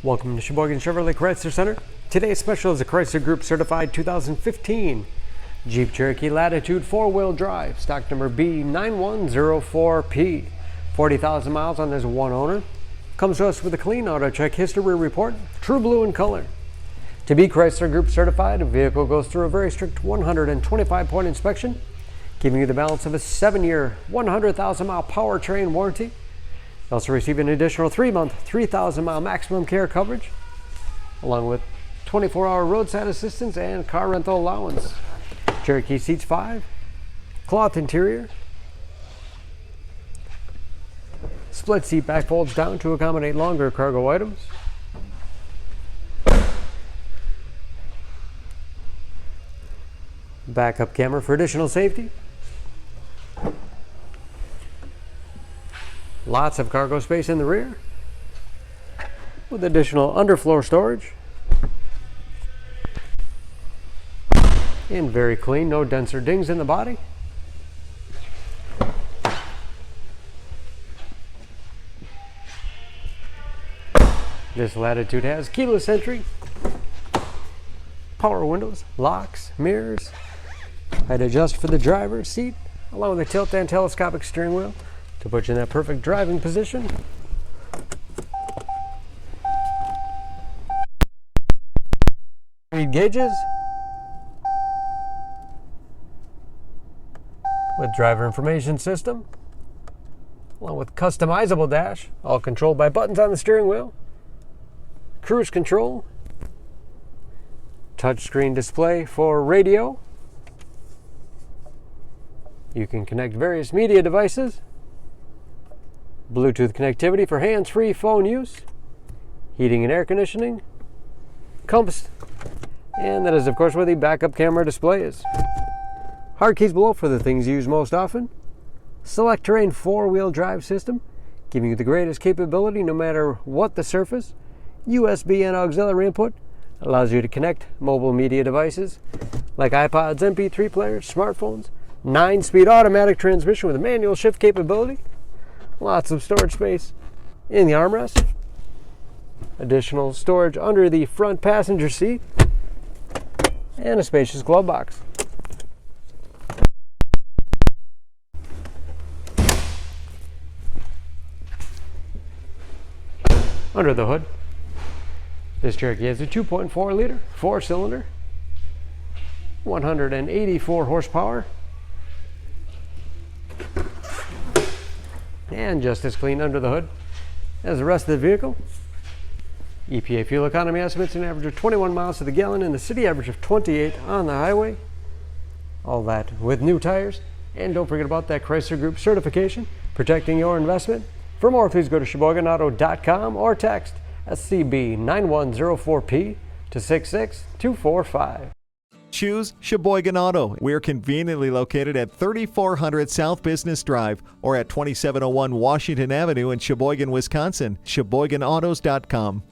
Welcome to Sheboygan Chevrolet Chrysler Center. Today's special is a Chrysler Group certified 2015 Jeep Cherokee Latitude 4-wheel drive, stock number B9104P. 40,000 miles on this one owner. Comes to us with a clean auto check history report, true blue in color. To be Chrysler Group certified, a vehicle goes through a very strict 125-point inspection, giving you the balance of a 7-year, 100,000-mile powertrain warranty. You also receive an additional 3-month, 3,000-mile maximum care coverage, along with 24-hour roadside assistance and car rental allowance. Cherokee seats 5, cloth interior, split seat back folds down to accommodate longer cargo items. Backup camera for additional safety. Lots of cargo space in the rear with additional underfloor storage. And very clean, no dents or dings in the body. This Latitude has keyless entry, power windows, locks, mirrors, height adjust for the driver's seat, along with a tilt and telescopic steering wheel to put you in that perfect driving position. Read gauges with driver information system, along with customizable dash, all controlled by buttons on the steering wheel. Cruise control, touchscreen display for radio. You can connect various media devices. Bluetooth connectivity for hands-free phone use. Heating and air conditioning. Compass. And that is, of course, where the backup camera display is. Hard keys below for the things you use most often. Select terrain 4-wheel drive system, giving you the greatest capability no matter what the surface. USB and auxiliary input allows you to connect mobile media devices like iPods, MP3 players, smartphones. 9-speed automatic transmission with a manual shift capability. Lots of storage space in the armrest. Additional storage under the front passenger seat. And a spacious glove box. Under the hood, this Cherokee has a 2.4-liter, 4-cylinder, 184 horsepower, and just as clean under the hood as the rest of the vehicle. EPA fuel economy estimates an average of 21 miles to the gallon and the city average of 28 on the highway. All that with new tires. And don't forget about that Chrysler Group certification, protecting your investment. For more, please go to SheboyganAuto.com or text SCB9104P to 66245. Choose Sheboygan Auto. We're conveniently located at 3400 South Business Drive or at 2701 Washington Avenue in Sheboygan, Wisconsin. SheboyganAutos.com.